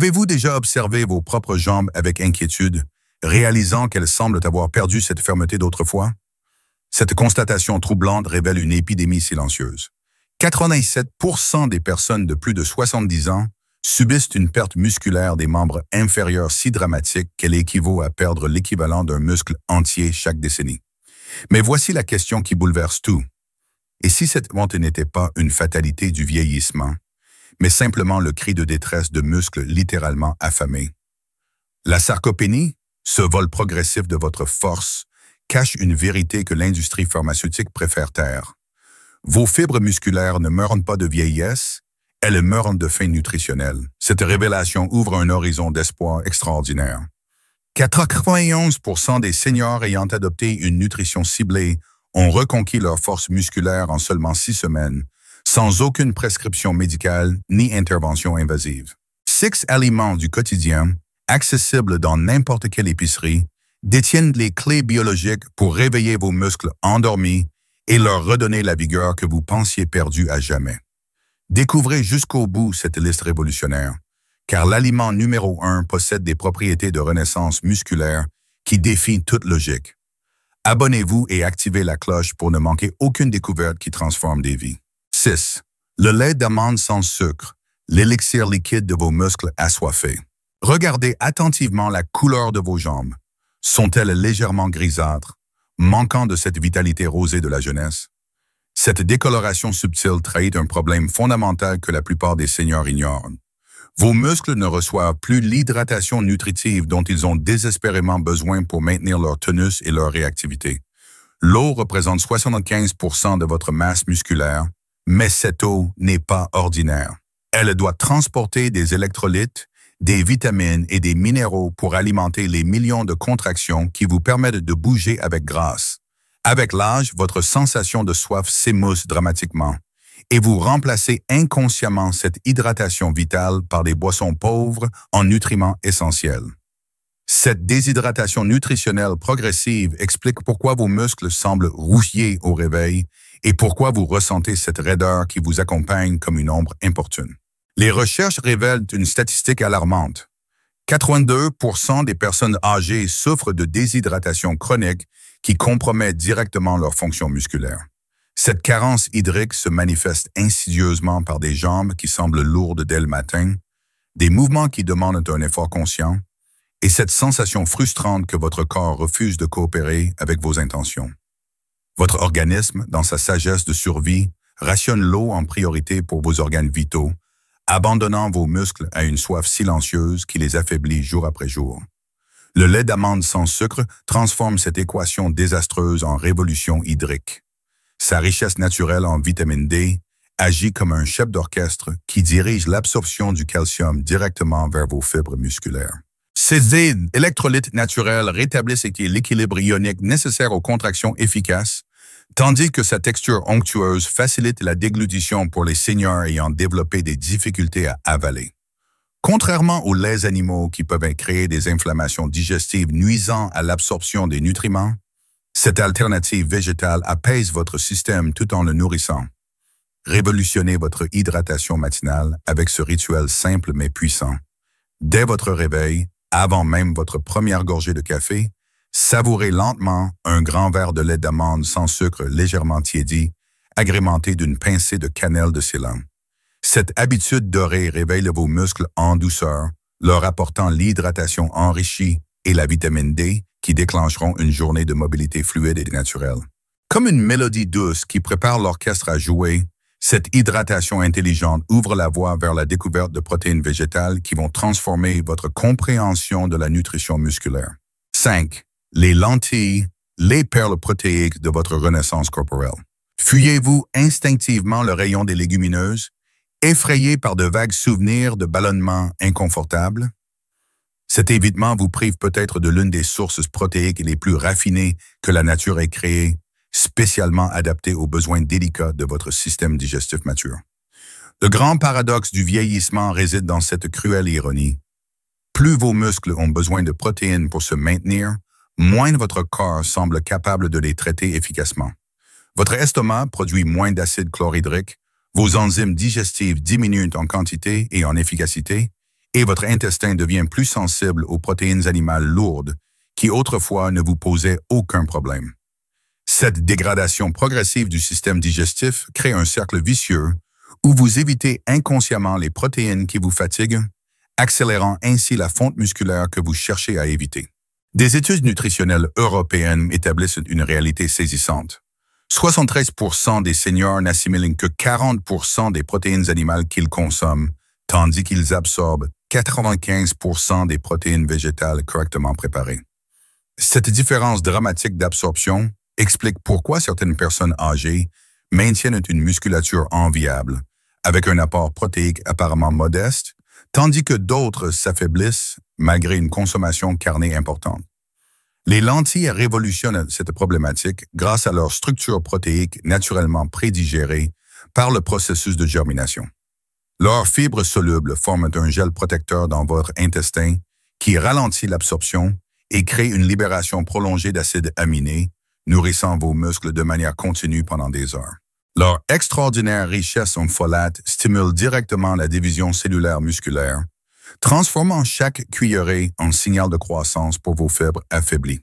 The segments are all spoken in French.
Avez-vous déjà observé vos propres jambes avec inquiétude, réalisant qu'elles semblent avoir perdu cette fermeté d'autrefois? Cette constatation troublante révèle une épidémie silencieuse. 87% des personnes de plus de 70 ans subissent une perte musculaire des membres inférieurs si dramatique qu'elle équivaut à perdre l'équivalent d'un muscle entier chaque décennie. Mais voici la question qui bouleverse tout. Et si cette honte n'était pas une fatalité du vieillissement, mais simplement le cri de détresse de muscles littéralement affamés? La sarcopénie, ce vol progressif de votre force, cache une vérité que l'industrie pharmaceutique préfère taire. Vos fibres musculaires ne meurent pas de vieillesse, elles meurent de faim nutritionnelle. Cette révélation ouvre un horizon d'espoir extraordinaire. 91% des seniors ayant adopté une nutrition ciblée ont reconquis leur force musculaire en seulement 6 semaines, sans aucune prescription médicale ni intervention invasive. 6 aliments du quotidien, accessibles dans n'importe quelle épicerie, détiennent les clés biologiques pour réveiller vos muscles endormis et leur redonner la vigueur que vous pensiez perdue à jamais. Découvrez jusqu'au bout cette liste révolutionnaire, car l'aliment numéro 1 possède des propriétés de renaissance musculaire qui défient toute logique. Abonnez-vous et activez la cloche pour ne manquer aucune découverte qui transforme des vies. 6. Le lait d'amande sans sucre, l'élixir liquide de vos muscles assoiffés. Regardez attentivement la couleur de vos jambes. Sont-elles légèrement grisâtres, manquant de cette vitalité rosée de la jeunesse? Cette décoloration subtile trahit un problème fondamental que la plupart des seniors ignorent. Vos muscles ne reçoivent plus l'hydratation nutritive dont ils ont désespérément besoin pour maintenir leur tonus et leur réactivité. L'eau représente 75% de votre masse musculaire, mais cette eau n'est pas ordinaire. Elle doit transporter des électrolytes, des vitamines et des minéraux pour alimenter les millions de contractions qui vous permettent de bouger avec grâce. Avec l'âge, votre sensation de soif s'émousse dramatiquement et vous remplacez inconsciemment cette hydratation vitale par des boissons pauvres en nutriments essentiels. Cette déshydratation nutritionnelle progressive explique pourquoi vos muscles semblent rouiller au réveil et pourquoi vous ressentez cette raideur qui vous accompagne comme une ombre importune. Les recherches révèlent une statistique alarmante. 82% des personnes âgées souffrent de déshydratation chronique qui compromet directement leur fonction musculaire. Cette carence hydrique se manifeste insidieusement par des jambes qui semblent lourdes dès le matin, des mouvements qui demandent un effort conscient, et cette sensation frustrante que votre corps refuse de coopérer avec vos intentions. Votre organisme, dans sa sagesse de survie, rationne l'eau en priorité pour vos organes vitaux, abandonnant vos muscles à une soif silencieuse qui les affaiblit jour après jour. Le lait d'amande sans sucre transforme cette équation désastreuse en révolution hydrique. Sa richesse naturelle en vitamine D agit comme un chef d'orchestre qui dirige l'absorption du calcium directement vers vos fibres musculaires. Ces électrolytes naturels rétablissent l'équilibre ionique nécessaire aux contractions efficaces, tandis que sa texture onctueuse facilite la déglutition pour les seniors ayant développé des difficultés à avaler. Contrairement aux laits animaux qui peuvent créer des inflammations digestives nuisant à l'absorption des nutriments, cette alternative végétale apaise votre système tout en le nourrissant. Révolutionnez votre hydratation matinale avec ce rituel simple mais puissant. Dès votre réveil, avant même votre première gorgée de café, savourez lentement un grand verre de lait d'amande sans sucre légèrement tiédi, agrémenté d'une pincée de cannelle de Ceylan. Cette habitude dorée réveille vos muscles en douceur, leur apportant l'hydratation enrichie et la vitamine D qui déclencheront une journée de mobilité fluide et naturelle. Comme une mélodie douce qui prépare l'orchestre à jouer, cette hydratation intelligente ouvre la voie vers la découverte de protéines végétales qui vont transformer votre compréhension de la nutrition musculaire. 5. Les lentilles, les perles protéiques de votre renaissance corporelle. Fuyez-vous instinctivement le rayon des légumineuses, effrayé par de vagues souvenirs de ballonnements inconfortables? Cet évitement vous prive peut-être de l'une des sources protéiques les plus raffinées que la nature ait créées, spécialement adaptées aux besoins délicats de votre système digestif mature. Le grand paradoxe du vieillissement réside dans cette cruelle ironie. Plus vos muscles ont besoin de protéines pour se maintenir, moins votre corps semble capable de les traiter efficacement. Votre estomac produit moins d'acide chlorhydrique, vos enzymes digestives diminuent en quantité et en efficacité, et votre intestin devient plus sensible aux protéines animales lourdes qui autrefois ne vous posaient aucun problème. Cette dégradation progressive du système digestif crée un cercle vicieux où vous évitez inconsciemment les protéines qui vous fatiguent, accélérant ainsi la fonte musculaire que vous cherchez à éviter. Des études nutritionnelles européennes établissent une réalité saisissante. 73% des seniors n'assimilent que 40% des protéines animales qu'ils consomment, tandis qu'ils absorbent 95% des protéines végétales correctement préparées. Cette différence dramatique d'absorption explique pourquoi certaines personnes âgées maintiennent une musculature enviable, avec un apport protéique apparemment modeste, tandis que d'autres s'affaiblissent malgré une consommation carnée importante. Les lentilles révolutionnent cette problématique grâce à leur structure protéique naturellement prédigérée par le processus de germination. Leurs fibres solubles forment un gel protecteur dans votre intestin qui ralentit l'absorption et crée une libération prolongée d'acides aminés, nourrissant vos muscles de manière continue pendant des heures. Leur extraordinaire richesse en folates stimule directement la division cellulaire musculaire, transformant chaque cuillerée en signal de croissance pour vos fibres affaiblies.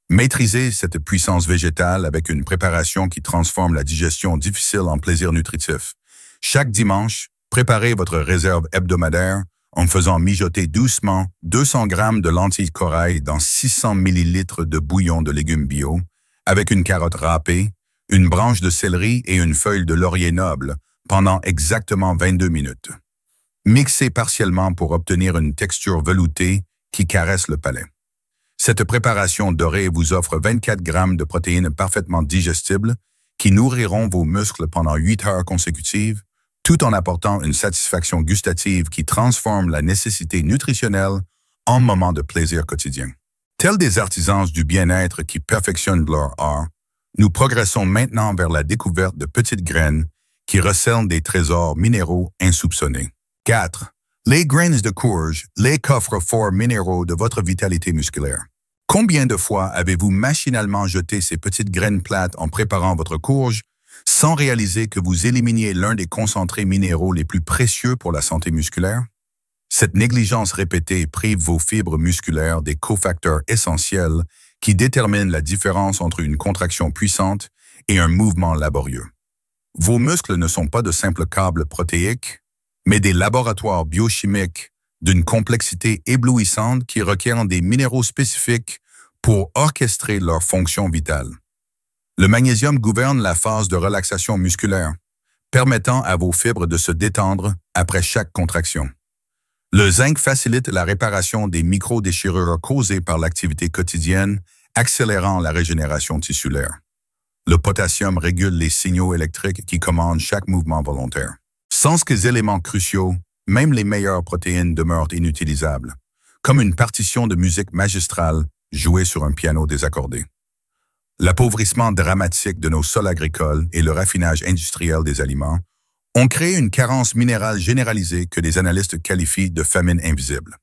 Maîtrisez cette puissance végétale avec une préparation qui transforme la digestion difficile en plaisir nutritif. Chaque dimanche, préparez votre réserve hebdomadaire en faisant mijoter doucement 200 grammes de lentilles corail dans 600 ml de bouillon de légumes bio, avec une carotte râpée, une branche de céleri et une feuille de laurier noble pendant exactement 22 minutes. Mixez partiellement pour obtenir une texture veloutée qui caresse le palais. Cette préparation dorée vous offre 24 grammes de protéines parfaitement digestibles qui nourriront vos muscles pendant 8 heures consécutives, tout en apportant une satisfaction gustative qui transforme la nécessité nutritionnelle en moment de plaisir quotidien. Tels des artisans du bien-être qui perfectionnent leur art, nous progressons maintenant vers la découverte de petites graines qui recèlent des trésors minéraux insoupçonnés. 4. Les graines de courge, les coffres forts minéraux de votre vitalité musculaire. Combien de fois avez-vous machinalement jeté ces petites graines plates en préparant votre courge sans réaliser que vous éliminiez l'un des concentrés minéraux les plus précieux pour la santé musculaire? Cette négligence répétée prive vos fibres musculaires des cofacteurs essentiels qui déterminent la différence entre une contraction puissante et un mouvement laborieux. Vos muscles ne sont pas de simples câbles protéiques, mais des laboratoires biochimiques d'une complexité éblouissante qui requièrent des minéraux spécifiques pour orchestrer leurs fonctions vitales. Le magnésium gouverne la phase de relaxation musculaire, permettant à vos fibres de se détendre après chaque contraction. Le zinc facilite la réparation des micro-déchirures causées par l'activité quotidienne, accélérant la régénération tissulaire. Le potassium régule les signaux électriques qui commandent chaque mouvement volontaire. Sans ces éléments cruciaux, même les meilleures protéines demeurent inutilisables, comme une partition de musique magistrale jouée sur un piano désaccordé. L'appauvrissement dramatique de nos sols agricoles et le raffinage industriel des aliments ont créé une carence minérale généralisée que les analystes qualifient de famine invisible.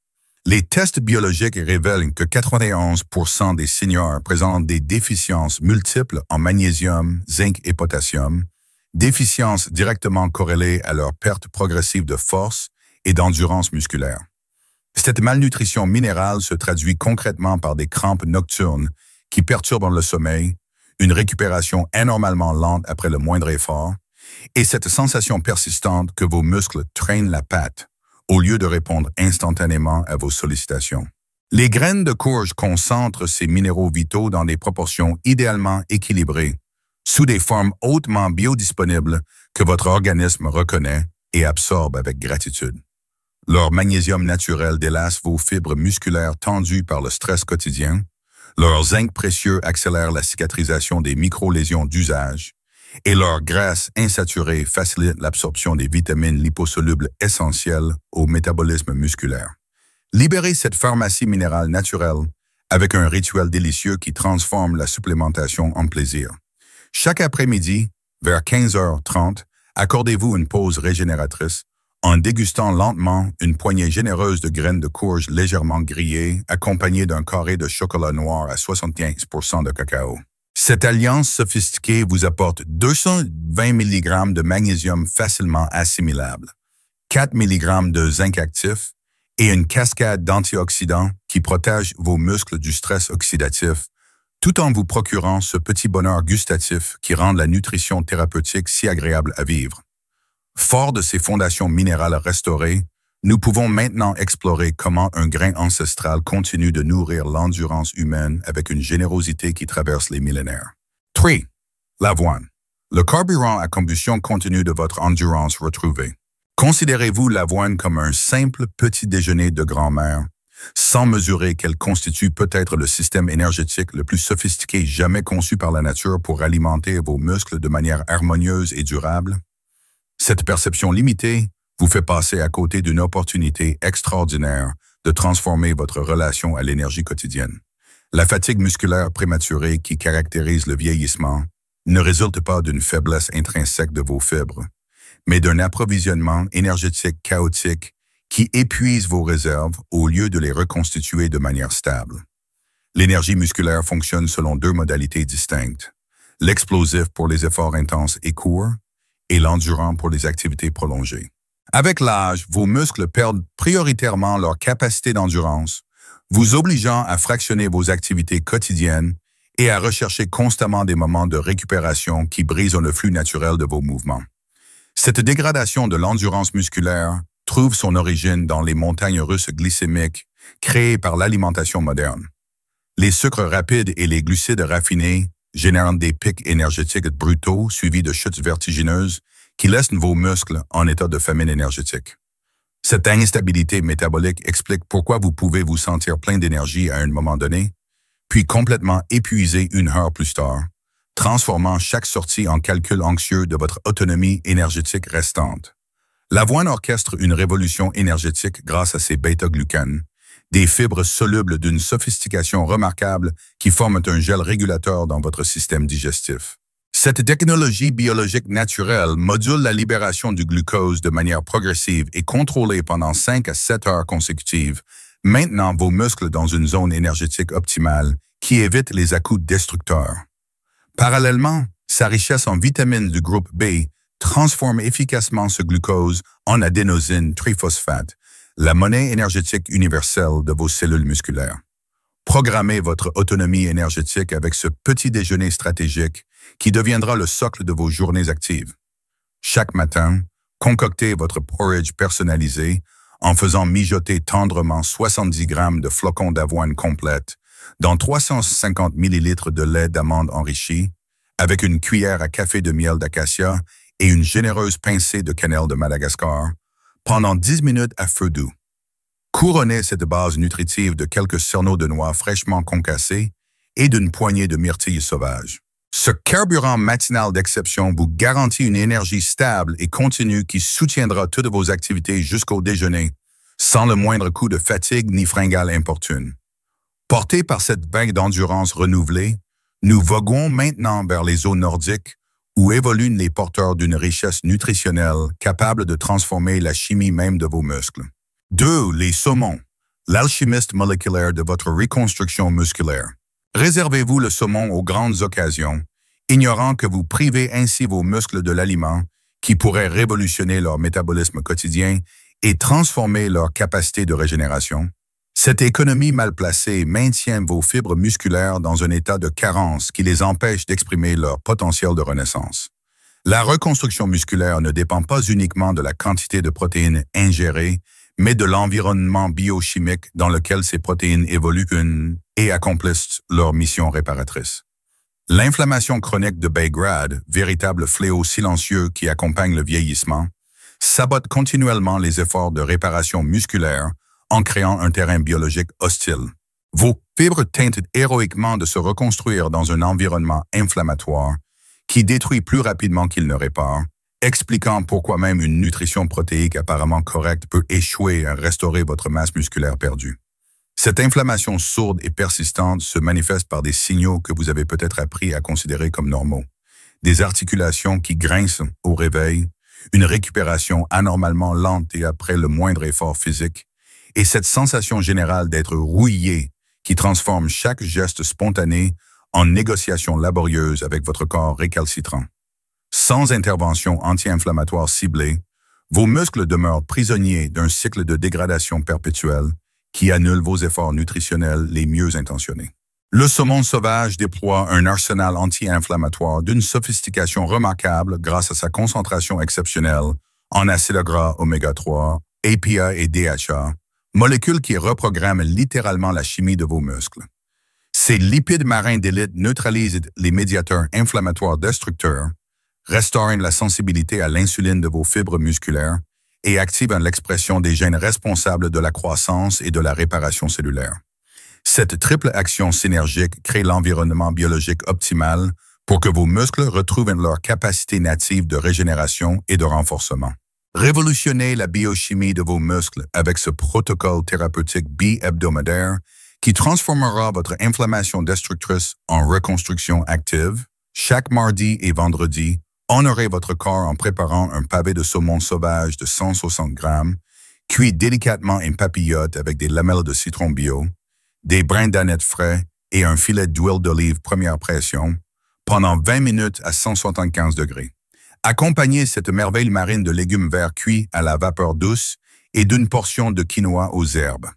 Les tests biologiques révèlent que 91% des seniors présentent des déficiences multiples en magnésium, zinc et potassium, déficiences directement corrélées à leur perte progressive de force et d'endurance musculaire. Cette malnutrition minérale se traduit concrètement par des crampes nocturnes qui perturbent le sommeil, une récupération anormalement lente après le moindre effort, et cette sensation persistante que vos muscles traînent la patte au lieu de répondre instantanément à vos sollicitations. Les graines de courge concentrent ces minéraux vitaux dans des proportions idéalement équilibrées, sous des formes hautement biodisponibles que votre organisme reconnaît et absorbe avec gratitude. Leur magnésium naturel délasse vos fibres musculaires tendues par le stress quotidien, leur zinc précieux accélère la cicatrisation des micro-lésions d'usage, et leur graisse insaturée facilite l'absorption des vitamines liposolubles essentielles au métabolisme musculaire. Libérez cette pharmacie minérale naturelle avec un rituel délicieux qui transforme la supplémentation en plaisir. Chaque après-midi, vers 15h30, accordez-vous une pause régénératrice en dégustant lentement une poignée généreuse de graines de courge légèrement grillées accompagnées d'un carré de chocolat noir à 75% de cacao. Cette alliance sophistiquée vous apporte 220 mg de magnésium facilement assimilable, 4 mg de zinc actif et une cascade d'antioxydants qui protège vos muscles du stress oxydatif, tout en vous procurant ce petit bonheur gustatif qui rend la nutrition thérapeutique si agréable à vivre. Fort de ces fondations minérales restaurées, nous pouvons maintenant explorer comment un grain ancestral continue de nourrir l'endurance humaine avec une générosité qui traverse les millénaires. 3. L'avoine. Le carburant à combustion continue de votre endurance retrouvée. Considérez-vous l'avoine comme un simple petit déjeuner de grand-mère, sans mesurer qu'elle constitue peut-être le système énergétique le plus sophistiqué jamais conçu par la nature pour alimenter vos muscles de manière harmonieuse et durable? Cette perception limitée vous fait passer à côté d'une opportunité extraordinaire de transformer votre relation à l'énergie quotidienne. La fatigue musculaire prématurée qui caractérise le vieillissement ne résulte pas d'une faiblesse intrinsèque de vos fibres, mais d'un approvisionnement énergétique chaotique qui épuise vos réserves au lieu de les reconstituer de manière stable. L'énergie musculaire fonctionne selon deux modalités distinctes, l'explosif pour les efforts intenses et courts et l'endurant pour les activités prolongées. Avec l'âge, vos muscles perdent prioritairement leur capacité d'endurance, vous obligeant à fractionner vos activités quotidiennes et à rechercher constamment des moments de récupération qui brisent le flux naturel de vos mouvements. Cette dégradation de l'endurance musculaire trouve son origine dans les montagnes russes glycémiques créées par l'alimentation moderne. Les sucres rapides et les glucides raffinés génèrent des pics énergétiques brutaux suivis de chutes vertigineuses qui laissent vos muscles en état de famine énergétique. Cette instabilité métabolique explique pourquoi vous pouvez vous sentir plein d'énergie à un moment donné, puis complètement épuisé une heure plus tard, transformant chaque sortie en calcul anxieux de votre autonomie énergétique restante. L'avoine orchestre une révolution énergétique grâce à ses bêta-glucanes, des fibres solubles d'une sophistication remarquable qui forment un gel régulateur dans votre système digestif. Cette technologie biologique naturelle module la libération du glucose de manière progressive et contrôlée pendant 5 à 7 heures consécutives, maintenant vos muscles dans une zone énergétique optimale qui évite les à-coups destructeurs. Parallèlement, sa richesse en vitamines du groupe B transforme efficacement ce glucose en adénosine triphosphate, la monnaie énergétique universelle de vos cellules musculaires. Programmez votre autonomie énergétique avec ce petit déjeuner stratégique qui deviendra le socle de vos journées actives. Chaque matin, concoctez votre porridge personnalisé en faisant mijoter tendrement 70 grammes de flocons d'avoine complète dans 350 ml de lait d'amande enrichi, avec une cuillère à café de miel d'acacia et une généreuse pincée de cannelle de Madagascar, pendant 10 minutes à feu doux. Couronnez cette base nutritive de quelques cerneaux de noix fraîchement concassés et d'une poignée de myrtilles sauvages. Ce carburant matinal d'exception vous garantit une énergie stable et continue qui soutiendra toutes vos activités jusqu'au déjeuner, sans le moindre coup de fatigue ni fringale importune. Portés par cette vague d'endurance renouvelée, nous voguons maintenant vers les eaux nordiques où évoluent les porteurs d'une richesse nutritionnelle capable de transformer la chimie même de vos muscles. 2. Les saumons, l'alchimiste moléculaire de votre reconstruction musculaire. Réservez-vous le saumon aux grandes occasions, ignorant que vous privez ainsi vos muscles de l'aliment qui pourrait révolutionner leur métabolisme quotidien et transformer leur capacité de régénération. Cette économie mal placée maintient vos fibres musculaires dans un état de carence qui les empêche d'exprimer leur potentiel de renaissance. La reconstruction musculaire ne dépend pas uniquement de la quantité de protéines ingérées, mais de l'environnement biochimique dans lequel ces protéines évoluent et accomplissent leur mission réparatrice. L'inflammation chronique de bas grade, véritable fléau silencieux qui accompagne le vieillissement, sabote continuellement les efforts de réparation musculaire en créant un terrain biologique hostile. Vos fibres tentent héroïquement de se reconstruire dans un environnement inflammatoire qui détruit plus rapidement qu'il ne répare, expliquant pourquoi même une nutrition protéique apparemment correcte peut échouer à restaurer votre masse musculaire perdue. Cette inflammation sourde et persistante se manifeste par des signaux que vous avez peut-être appris à considérer comme normaux. Des articulations qui grincent au réveil, une récupération anormalement lente et après le moindre effort physique, et cette sensation générale d'être rouillé qui transforme chaque geste spontané en négociation laborieuse avec votre corps récalcitrant. Sans intervention anti-inflammatoire ciblée, Vos muscles demeurent prisonniers d'un cycle de dégradation perpétuelle qui annule vos efforts nutritionnels les mieux intentionnés. Le saumon sauvage déploie un arsenal anti-inflammatoire d'une sophistication remarquable grâce à sa concentration exceptionnelle en acides gras oméga 3, APA et DHA, molécules qui reprogramment littéralement la chimie de vos muscles. Ces lipides marins d'élite neutralisent les médiateurs inflammatoires destructeurs, restaurent la sensibilité à l'insuline de vos fibres musculaires et activent l'expression des gènes responsables de la croissance et de la réparation cellulaire. Cette triple action synergique crée l'environnement biologique optimal pour que vos muscles retrouvent leur capacité native de régénération et de renforcement. Révolutionnez la biochimie de vos muscles avec ce protocole thérapeutique bi-hebdomadaire qui transformera votre inflammation destructrice en reconstruction active. Chaque mardi et vendredi, honorez votre corps en préparant un pavé de saumon sauvage de 160 grammes, cuit délicatement en papillote avec des lamelles de citron bio, des brins d'aneth frais et un filet d'huile d'olive première pression pendant 20 minutes à 175 degrés. Accompagnez cette merveille marine de légumes verts cuits à la vapeur douce et d'une portion de quinoa aux herbes.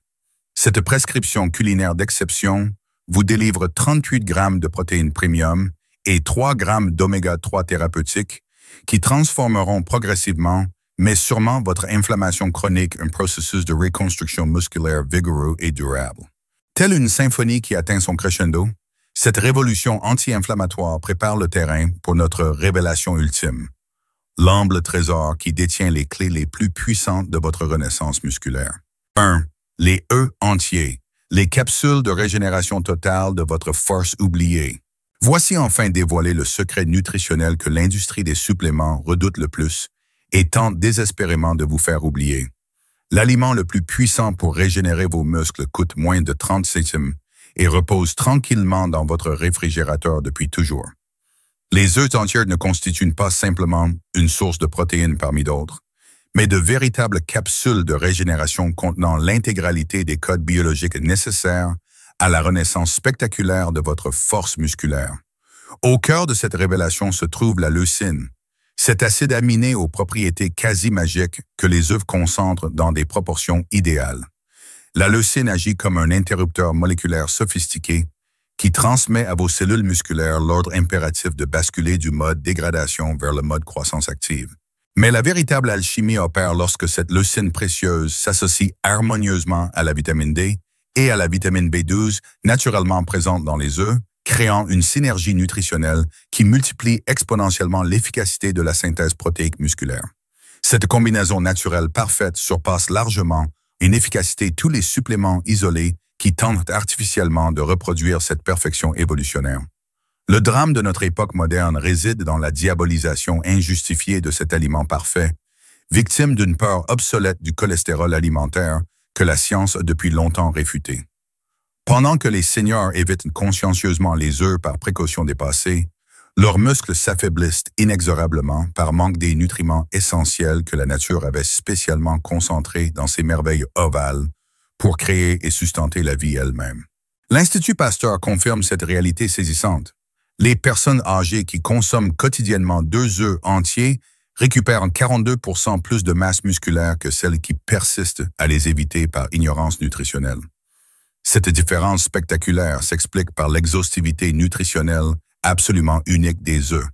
Cette prescription culinaire d'exception vous délivre 38 grammes de protéines premium et 3 grammes d'oméga 3 thérapeutiques qui transformeront progressivement, mais sûrement votre inflammation chronique en processus de reconstruction musculaire vigoureux et durable. Telle une symphonie qui atteint son crescendo, cette révolution anti-inflammatoire prépare le terrain pour notre révélation ultime, l'humble trésor qui détient les clés les plus puissantes de votre renaissance musculaire. 1. Les œufs entiers, les capsules de régénération totale de votre force oubliée. Voici enfin dévoilé le secret nutritionnel que l'industrie des suppléments redoute le plus et tente désespérément de vous faire oublier. L'aliment le plus puissant pour régénérer vos muscles coûte moins de 30 centimes et repose tranquillement dans votre réfrigérateur depuis toujours. Les œufs entiers ne constituent pas simplement une source de protéines parmi d'autres, mais de véritables capsules de régénération contenant l'intégralité des codes biologiques nécessaires à la renaissance spectaculaire de votre force musculaire. Au cœur de cette révélation se trouve la leucine, cet acide aminé aux propriétés quasi magiques que les œufs concentrent dans des proportions idéales. La leucine agit comme un interrupteur moléculaire sophistiqué qui transmet à vos cellules musculaires l'ordre impératif de basculer du mode dégradation vers le mode croissance active. Mais la véritable alchimie opère lorsque cette leucine précieuse s'associe harmonieusement à la vitamine D et à la vitamine B12 naturellement présente dans les œufs, créant une synergie nutritionnelle qui multiplie exponentiellement l'efficacité de la synthèse protéique musculaire. Cette combinaison naturelle parfaite surpasse largement en efficacité tous les suppléments isolés qui tentent artificiellement de reproduire cette perfection évolutionnaire. Le drame de notre époque moderne réside dans la diabolisation injustifiée de cet aliment parfait, victime d'une peur obsolète du cholestérol alimentaire que la science a depuis longtemps réfuté. Pendant que les seniors évitent consciencieusement les œufs par précaution dépassée, leurs muscles s'affaiblissent inexorablement par manque des nutriments essentiels que la nature avait spécialement concentrés dans ces merveilles ovales pour créer et sustenter la vie elle-même. L'Institut Pasteur confirme cette réalité saisissante. Les personnes âgées qui consomment quotidiennement 2 œufs entiers récupèrent 42% plus de masse musculaire que celles qui persistent à les éviter par ignorance nutritionnelle. Cette différence spectaculaire s'explique par l'exhaustivité nutritionnelle absolument unique des œufs,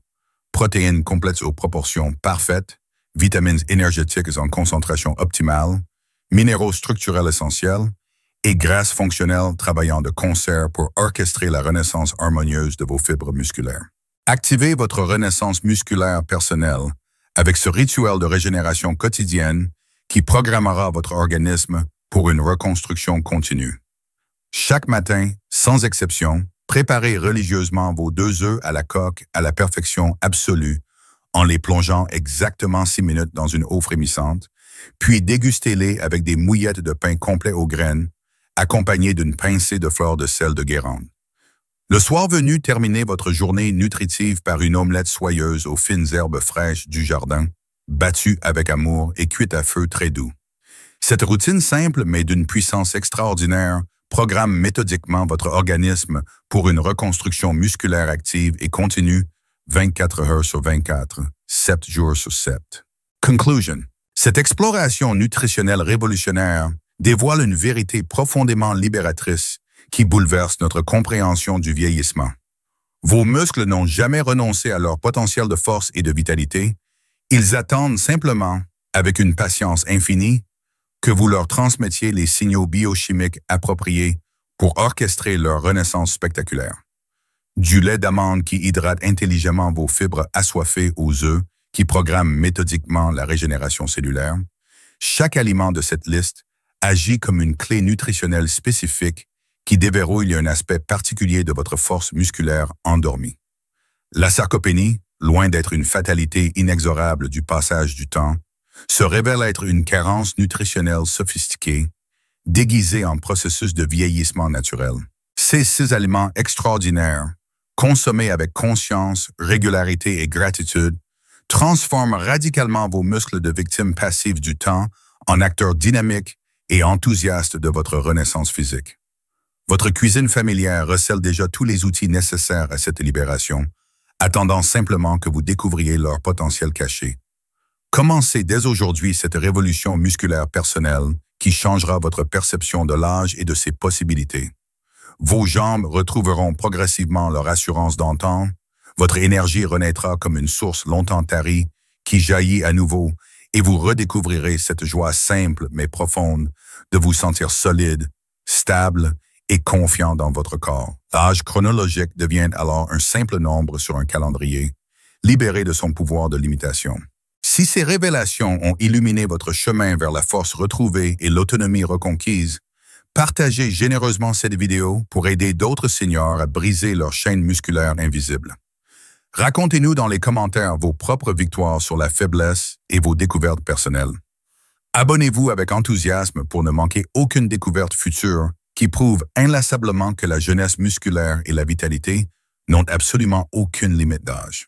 protéines complètes aux proportions parfaites, vitamines énergétiques en concentration optimale, minéraux structurels essentiels et graisses fonctionnelles travaillant de concert pour orchestrer la renaissance harmonieuse de vos fibres musculaires. Activez votre renaissance musculaire personnelle avec ce rituel de régénération quotidienne qui programmera votre organisme pour une reconstruction continue. Chaque matin, sans exception, préparez religieusement vos 2 œufs à la coque à la perfection absolue en les plongeant exactement 6 minutes dans une eau frémissante, puis dégustez-les avec des mouillettes de pain complet aux graines, accompagnées d'une pincée de fleurs de sel de Guérande. Le soir venu, terminez votre journée nutritive par une omelette soyeuse aux fines herbes fraîches du jardin, battue avec amour et cuite à feu très doux. Cette routine simple mais d'une puissance extraordinaire programme méthodiquement votre organisme pour une reconstruction musculaire active et continue 24 heures sur 24, 7 jours sur 7. Conclusion. Cette exploration nutritionnelle révolutionnaire dévoile une vérité profondément libératrice qui bouleverse notre compréhension du vieillissement. Vos muscles n'ont jamais renoncé à leur potentiel de force et de vitalité. Ils attendent simplement, avec une patience infinie, que vous leur transmettiez les signaux biochimiques appropriés pour orchestrer leur renaissance spectaculaire. Du lait d'amande qui hydrate intelligemment vos fibres assoiffées aux œufs qui programment méthodiquement la régénération cellulaire, chaque aliment de cette liste agit comme une clé nutritionnelle spécifique qui déverrouille un aspect particulier de votre force musculaire endormie. La sarcopénie, loin d'être une fatalité inexorable du passage du temps, se révèle être une carence nutritionnelle sophistiquée, déguisée en processus de vieillissement naturel. Ces 6 aliments extraordinaires, consommés avec conscience, régularité et gratitude, transforment radicalement vos muscles de victimes passives du temps en acteurs dynamiques et enthousiastes de votre renaissance physique. Votre cuisine familière recèle déjà tous les outils nécessaires à cette libération, attendant simplement que vous découvriez leur potentiel caché. Commencez dès aujourd'hui cette révolution musculaire personnelle qui changera votre perception de l'âge et de ses possibilités. Vos jambes retrouveront progressivement leur assurance d'antan, votre énergie renaîtra comme une source longtemps tarie qui jaillit à nouveau et vous redécouvrirez cette joie simple mais profonde de vous sentir solide, stable et confiant dans votre corps. L'âge chronologique devient alors un simple nombre sur un calendrier, libéré de son pouvoir de limitation. Si ces révélations ont illuminé votre chemin vers la force retrouvée et l'autonomie reconquise, partagez généreusement cette vidéo pour aider d'autres seniors à briser leur chaîne musculaire invisible. Racontez-nous dans les commentaires vos propres victoires sur la faiblesse et vos découvertes personnelles. Abonnez-vous avec enthousiasme pour ne manquer aucune découverte future qui prouve inlassablement que la jeunesse musculaire et la vitalité n'ont absolument aucune limite d'âge.